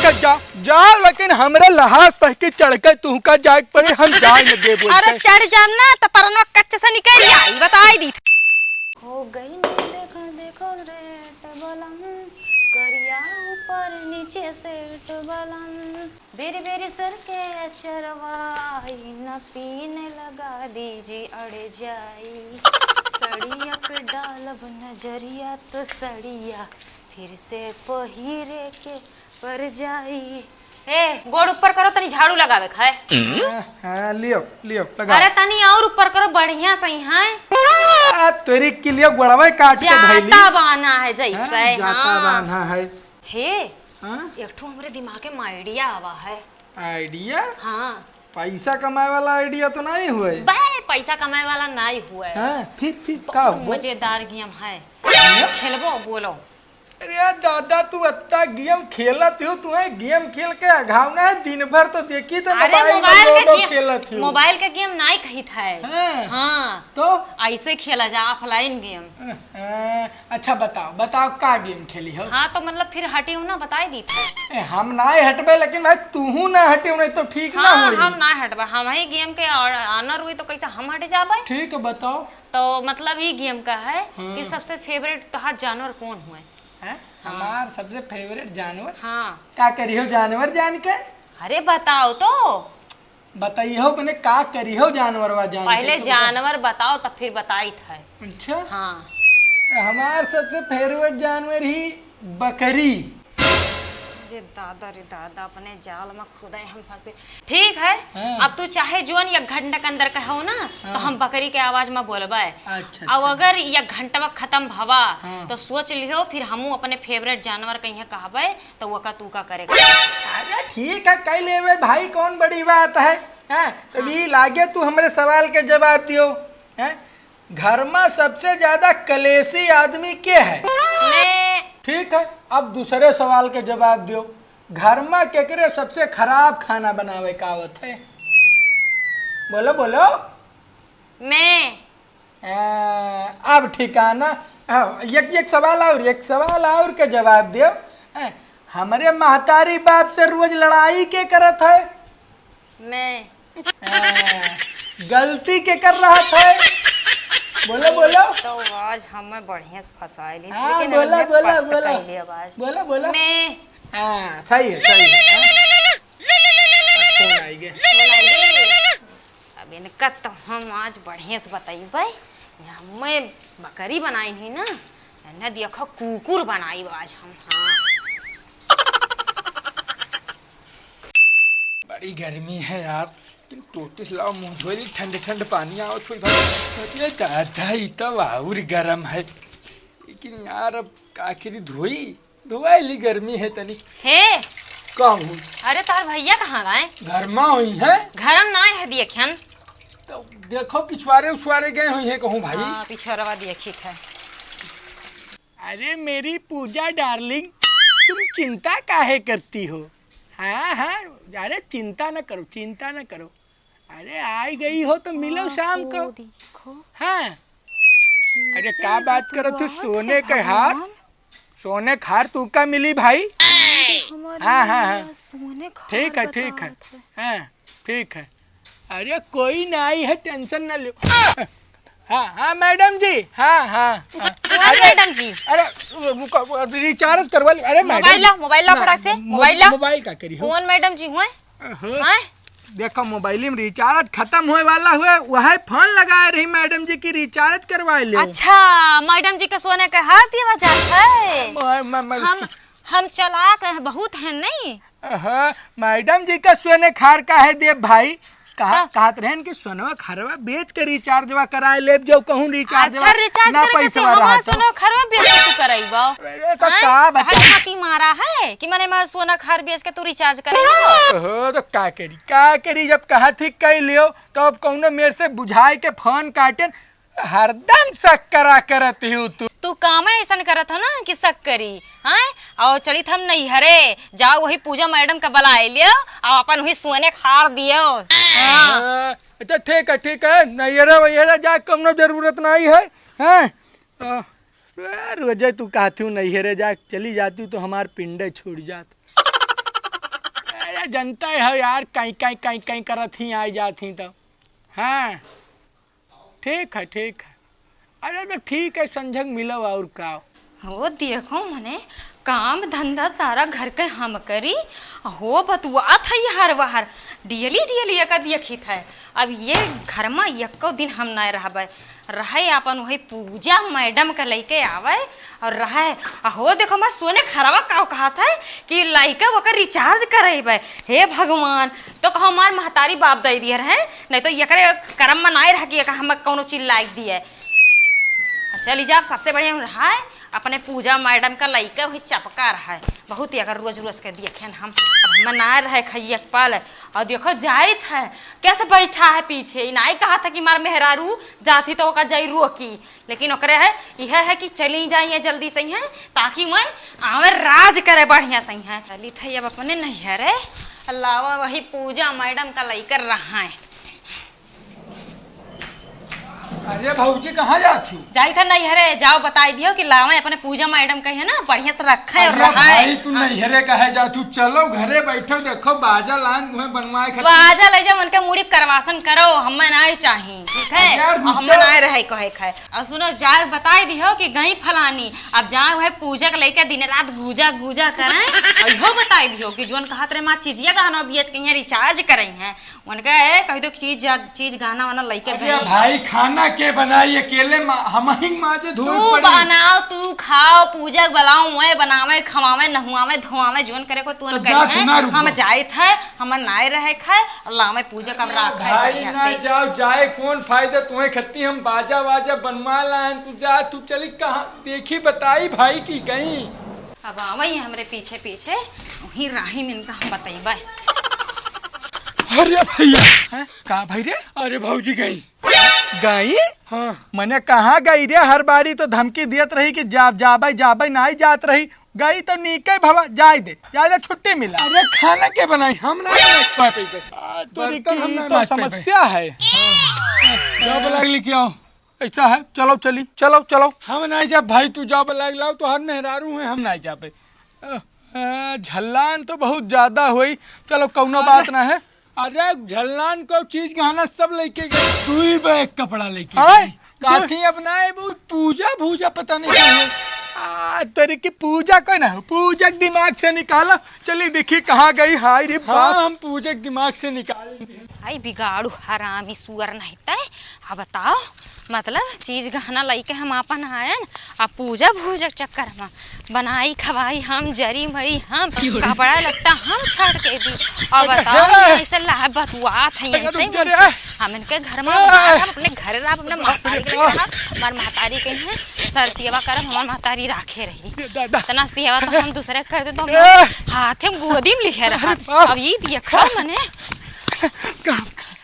ठीक है जा लेकिन हमरे लहास पह के चढ़ के तू का जाए पड़े हम जाए न दे बोल। अरे चढ़ जाम ना तो परनवा कच्चे से निकल आई बताई दी। हो गई नहीं देखो देखो रेट बलम करिया ऊपर नीचे सेट बलम बेरी बेरी सर के चरवाई न पीने लगा दीजिए अड़े जाई सड़िया पे डालब नजरिया तो सड़िया फिर से पहिरे के पर जाई। ए गोड़ ऊपर करो तनी झाड़ू लगावे खाए। हां लियो लियो लगा। अरे तनी और ऊपर करो बढ़िया सही है। तेरी के लिए गोड़वा काट के धैली जाता बाना है जैसे जाता बाना है। हे एक ठो हमरे दिमाग में आइडिया आवा है। आइडिया? हाँ पैसा कमाए वाला आइडिया तो नहीं हुए। बे पैसा कमाए वाला नहीं हुए। फिर का मजेदार गेम है खेलबो बोलो। अरे दादा तू अत्ता गेम खेलत हो तुम्हें गेम खेल के अघावना है दिन भर तो देखी तो मोबाइल में लूडो खेलत हो। मोबाइल का गेम नहीं कही था। हाँ तो ऐसे खेला जा ऑफलाइन गेम। अच्छा बताओ का गेम खेली हो। हाँ तो मतलब फिर हटी हूँ ना बताई दी हम ना हटबे लेकिन भाई तू ना हटे नहीं तो ठीक ना होई। हम ना हटबे हम ही गेम के ऑनर हुई तो कैसे हम हट जाबे। ठीक है बताओ। तो मतलब ये गेम का है कि सबसे फेवरेट तोहार जानवर कौन हुए। हमार सबसे फेवरेट जानवर। हाँ का करी हो जानवर जान के। अरे बताओ तो बताइए हो मैंने का करी हो जानवर वा जान पहले जानवर बताओ तब फिर बताई था। अच्छा हाँ हमार सबसे फेवरेट जानवर ही बकरी। रे दादा अपने जाल में खुदा हम फंसे। ठीक है अब तू चाहे जोन एक घंटा के अंदर कहो ना तो हम बकरी के आवाज में बोलबे। अच्छा, अब अगर एक घंटा खत्म भवा तो सोच लियो फिर हमू अपने फेवरेट जानवर कहीं कहबे तो वो का तू का करेगा। अरे ठीक है कह लेवे भाई कौन बड़ी बात है। तभी लागे तू हमारे सवाल के जवाब दियो। घर में सबसे ज्यादा कलेशी आदमी के है। मैं ठीक है अब दूसरे सवाल के जवाब दियो। घर में केकरे सबसे खराब खाना बनावे का आवत है। बोलो बोलो। मैं अब ठिकाना एक सवाल और के जवाब दियो। हमारे महतारी बाप से रोज लड़ाई के करत है। मैं गलती के कर रहा था। बोलो बोलो। तो आज हमें बढ़िया से फंसाइली। बोला बोला मैं सही है अब इनका तो हम आज बढ़िया से बताइबे। यहाँ मैं बकरी बनाई थी ना न देखो कुकुर बनाई आज हम। बड़ी गर्मी है यार टोटिस लाओ मुंह धोली ठंडे ठंडे पानी आओ थोड़ी भाई दादा इतना और गरम है लेकिन यार अब आखिर धोवाली गर्मी है तनी। हे कहूँ अरे तार भैया कहाँ गए। घर में हुई है घरम ना है देखन तो देखो पिछवारे गए हुई है कहूँ भाई। पिछवाड़ा देखी था। अरे मेरी पूजा डार्लिंग तुम चिंता काहे करती हो। हाँ अरे चिंता न करो। अरे आई गई हो तो मिलो शाम को। हाँ अरे क्या बात करो तू सोने के हार तू का मिली भाई। हाँ ठीक है ठीक है। अरे कोई नहीं है टेंशन न लो। हाँ मैडम जी। हाँ मैडम जी अरे रिचार्ज करवा। अरे मोबाइल फटाक से मोबाइल का करी हो। कौन मैडम जी हुए। देखो मोबाइल में रिचार्ज खत्म होए वाला हुए वही फोन लगा रही मैडम जी की रिचार्ज करवा ले। अच्छा मैडम जी का सोने का हार दिया जाता है। हम चलाक बहुत है नहीं। मैडम जी का सोने खार का है देव भाई कहत रहन कि सोनवा खरवा बेच के रिचार्जवा कराए ले जो कहूं रिचार्ज अच्छा रिचार्ज करे कैसे हमारा सोना खरवा बेच के तू कराईबा। तो का बता हाथी मारा है कि मैंने मार सोना खार बेच के तू रिचार्ज कराईबा। हो तो का करी जब कहा ठीक कह लियो तो अब कहूं मेरे से बुझाई के फोन काटे हरदम शक करा करती हूँ तू काम ऐसा करत हो ना कि शक करी। हाँ और चली हम नहीं हरे जाओ वही पूजा मैडम का बुलाए लियो और अपन वही सोने खार दियो। अच्छा ठीक है नैहरा वैहरा जा कम जरूरत नहीं है। हाँ रोज तू कहती हूँ नैहरे जा चली जाती हूँ तो हमार पिंडे छूट जात। जनता है यार, कहीं कहीं कहीं कहीं करत ही आई जाती तो। हाँ ठीक है ठीक है। अरे तो ठीक है, संजग मिलो और का। हो देखो मने काम धंधा सारा घर के हम करी हो बतुआ था हर बाहर डेली डेली एक देखी था। अब ये घर में एको दिन हम नहीं रहबे, रहे अपन वही पूजा मैडम के लेके आवे और रहे हो देखो मैं सोने खराबा का कहा था कि लइका वकर रिचार्ज करेबे। हे भगवान, तो कहो हमार महतारी बाप दे दिए रहे, नहीं तो एकरे करम में नहीं रह कि हम कोनो चीज लाइक दिए। चली जा, सबसे बढ़िया रहा है अपने पूजा मैडम का लइका वही चपका रहा है बहुत ही, अगर रोज रोज के देखे हम अब मना रहे खैया पल। और देखो जाइत है कैसे बैठा है पीछे, नहीं कहा था कि मार मेहरारू जाती तो ओका जाई रोकी, लेकिन ओकरे है यह है कि चली जाइए जल्दी से है ताकि मैं आवे राज करे बढ़िया से है। चली थी अब अपने नहीं है रे अल्लाह, वही पूजा मैडम का लइका रहा है। अरे भाऊजी कहाँ जाती? जाई था नहीं हरे, जाओ बताई दियो कि लावे अपने पूजा मैडम कही है ना बढ़िया से रखे और भाई तू नैहरे कहे जा, तू चलो घरे बैठो देखो बाजा लान मुहे बनवाए खातिर। बाजा ले जा मन के मुड़ी करवासन करो, हमें नहीं चाहिए ठीक है, हमें नहीं रहे कहे खाए। और सुनो जाए बताई दियो कि गई फलानी अब जाए वह पूजा के लेके दिन रात गुजा गुजा करें। और इहो बताई दियो कि जोन कहत रे मां चीजिया गहना बेच के रिचार्ज करई है उनका कह दो चीज गहना वाना लेके गई। भाई खाना के बनाई अकेले हम ही माजे धोई तू पड़ी। बनाओ तू खाओ पूजा बुलाओ मैं बनावे खवावे नहुआवे धोआवे जोन करे को तू करे हम जाए थे हम नाय रहे खाए और लावे पूजा कब रखा है भाई ना जाओ जाए कौन फायदा तुम्हें खत्ती, हम बाजा वाजा बनवा लान, तू जा तू चली कहाँ देखी बताई भाई की गई। अब आवई हमरे पीछे पीछे वही राही में इनका हम बताइबे। अरे भैया कहा भाई रे? अरे भौजी गई गई? हाँ मैंने कहाँ गई रे, हर बारी तो धमकी दियत रही कि जाबे जाबे नहीं जात रही, गई तो नीके भवा जाए दे छुट्टी मिला। अरे खाना के बनाई हम ना तो समस्या है। जॉब लगली क्यों ऐसा है? चलो चली चलो चलो। हम नहीं जा भाई, तू जॉब लग लाओ तो हम मेहरारू हैं, हम नहीं जा पे। झल्लान तो बहुत ज्यादा हुई, चलो कौनो बात ना है। अरे झल्लान को चीज गहना सब लेके गए, तू ही बैग कपड़ा लेके काथी अपनाए पूजा भूजा पता नहीं क्या है। तेरी की पूजा कोई ना, पूजा दिमाग से निकाला। चलिए देखिए कहाँ गई। हाय रे बाप, हम पूजा दिमाग से निकालेंगे। आई बिगाड़ू हरामी सुअर नहीं तय। अब बताओ मतलब चीज गहना लेके हम अपन आयन अब पूजा भूजा चक्कर में बनाई खवाई हम जरी मरी हम कपड़ा लगता हम छाट के दी। और बताओ ऐसे लाभ बतुआ थे हम इनके घर में हम अपने घर ला अपने हमार महतारी के हैं सर सेवा कर हमार महतारी राखे रही इतना सेवा तो हम दूसरे कर दे तो हाथ में गोदी में लिखे रहा। अब ये देखो मने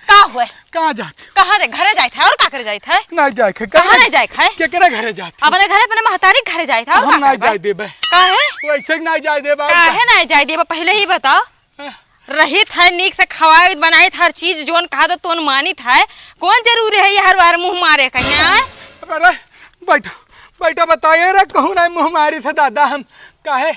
का हुए कहाँ जाते? कहाँ रे घरे जाए थे और का करे जाए थे? नहीं जाए थे। कहाँ नहीं जाए थे? केकरे घरे जाते? अपने घरे अपने महतारी घरे जाए थे। हम नहीं जाए देबे। काहे? वैसे नहीं जाए देबे। काहे नहीं जाए देबे पहले ही बताओ। रही था नीक से खवाई बनाई था हर चीज जोन कहा तो तोन मानी था, कौन जरूरी है ये हर बार मुंह मारे कहीं? अरे बैठो बैठो बताइए रे, कहूँ नहीं मुँह मारी थे दादा हम काहे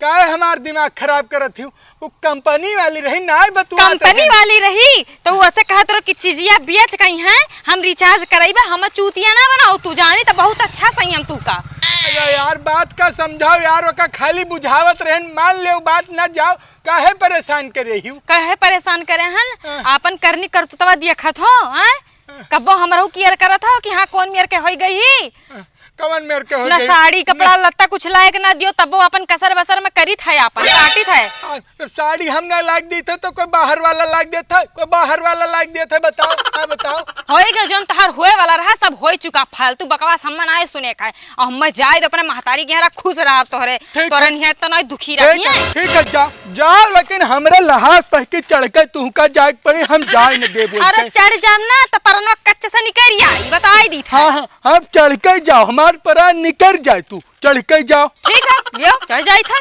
काहे हमार दिमाग खराब करत हूँ। वो कंपनी वाली रही ना बतुआ कंपनी वाली रही तो वो ऐसे कहा तो कि चीजिया बेच कहीं है हम रिचार्ज कराइबे हम चूतिया ना बनाओ तू जानी तो बहुत अच्छा सही हम तू का। अरे यार बात का समझाओ यार, ओका खाली बुझावत रहन, मान ले बात ना जाओ, काहे परेशान करे हूँ? काहे परेशान करे हन आपन करनी कर तू तवा देखत हो कब्बो हमरो केयर करत हो कि हाँ कौन मेर के होई गई कवन मेर के हो ना साड़ी कपड़ा लत्ता कुछ लायक ना दियो तब वो अपन कसर बसर में करी था अपन काटी था। साड़ी हम ना लाग दी थे तो कोई बाहर वाला लाग देता, कोई बाहर वाला लाग देता। बताओ हाँ बताओ। होएगा जोन तहार होए वाला रहा सब हो चुका, फालतू बकवास हम ना सुने का और हम जाए तो अपने महतारी के यहाँ खुश रहा तोहरे तोरन है तो नहीं दुखी रही है। ठीक है जाओ जाओ, लेकिन हमरे लहाज पह के चढ़ के तू का जाए पड़े हम जाए न देबो। अरे चढ़ जाम ना तो परनवा कच्चे से निकल आई बताई दी था। हां हम चढ़ के जाओ, हमार परा निकल जाए, तू चढ़ के जाओ। ठीक है लियो चढ़ जाई था।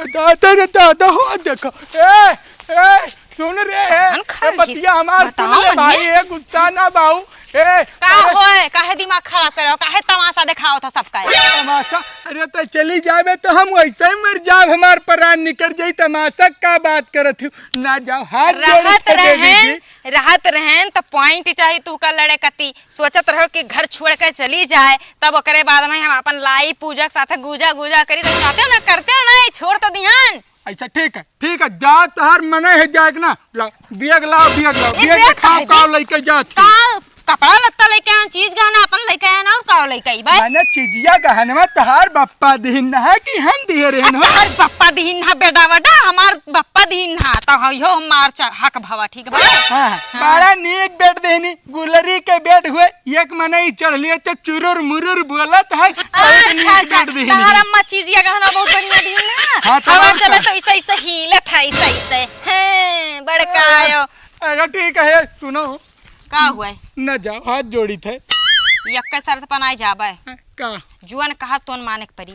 दादा रे दादा हो देखो ए सुन रे है बतिया हमार सुन ले भाई, ए गुस्सा ना बाऊ का होए काहे दिमाग खराब करे हो काहे तमाशा दिखाओ था सबका तमाशा? अरे तो चली जावे तो हम वैसे ही मर जाब, हमार प्राण निकल जाई। तमाशा का बात करत हूँ? ना जाओ, हाथ जोड़ राहत के दे रहन दीजिए। राहत रहन तो पॉइंट चाहिए तू का लड़े कती सोचत रहो कि घर छोड़ के चली जाए, तब ओकरे बाद में हम अपन लाई पूजा के साथ गुजा गुजा करी तो चाहते हो ना करते हो नहीं छोड़ तो दिहान। अच्छा ठीक है जा, तोहर मने है जाए ना, लाओ बियग लाओ बियग ए, के बियग खाओ काहे काओ दी? लेके जात। का कपड़ा लत्ता लेके आन चीज गहना अपन लेके आन और का लेके आई भाई माने चिजिया गहनवा तोहार बप्पा दिहिन है कि हम दिहे रहन हो? हमार बप्पा दीन हा बेटा बड़ा हमार बप्पा दीन हा तो हो हमार हक भवा ठीक बा। हाँ, बड़ा नीक बेट देनी, गुलरी के बेट हुए, एक मने ही चढ़ लिए तो चुरुर मुरुर बोलत है। अच्छा तहार अम्मा चीजिया गहना बहुत बढ़िया दीन ना। हाँ, तो हवा और चले का? तो ऐसे हिलत है ऐसे हैं बड़का आयो अरे ठीक है, सुनो का हुआ न जाओ, हाथ जोड़ी थे। यक्के शर्त पनाई जाबे का जुअन कहा तोन माने के परी।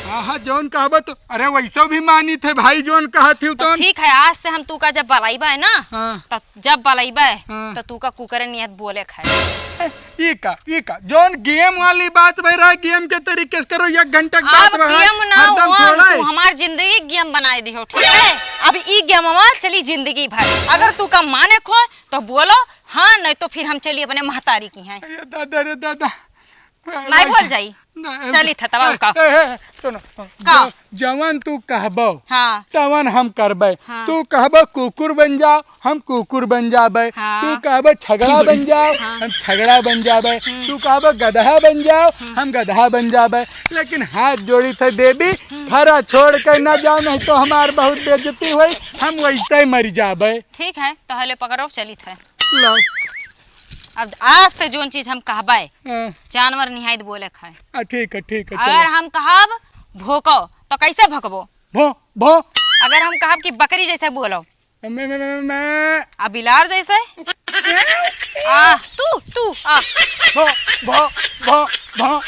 हाँ जोन कहबो तो, अरे वैसा भी मानी थे भाई, जोन कहा थी तो। ठीक है आज से हम तू का जब बलाइबा है ना हाँ। तो जब बलाइबा हाँ। तो तू का कुकर नियत बोले खाए ये का जोन गेम वाली बात बह रहा है, गेम के तरीके से करो, 1 घंटा की बात अब बह रहा है, गेम ना हरदम हुआ थोड़ा तू है। हमार जिंदगी गेम बनाए दियो ठीक है। अब ई गेम हमार चली जिंदगी भर अगर तू का माने खो तो बोलो हाँ नहीं तो फिर हम चलिए अपने महतारी की हैं अरे दादा रे दादा नहीं बोल जाई नहीं, चली था तब का सुनो का? जवन तू कहबो हाँ तवन हम करबे। हाँ। तू कहबो कुकुर बन जाओ, हम कुकुर बन जाबे। हाँ। तू कहबो छगड़ा बन जाओ, हम छगड़ा बन जाबे। तू कहबो गधा बन जाओ, हम गधा बन जाबे। लेकिन हाथ जोड़ी थे देवी, खरा छोड़ के न जाओ, नहीं तो हमार बहुत बेइज्जती हुई, हम वैसे ही मर जाबे। ठीक है तो हले पकड़ो चली थे। लो अब आज से जोन चीज हम कहबे हाँ, जानवर निहायत बोले खाए। ठीक है अगर हम कहब भोको तो कैसे भोकबो? भो भो अगर हम कहब कि बकरी जैसे बोलो मैं आ बिलार जैसे आ तू आ भो भो भो भो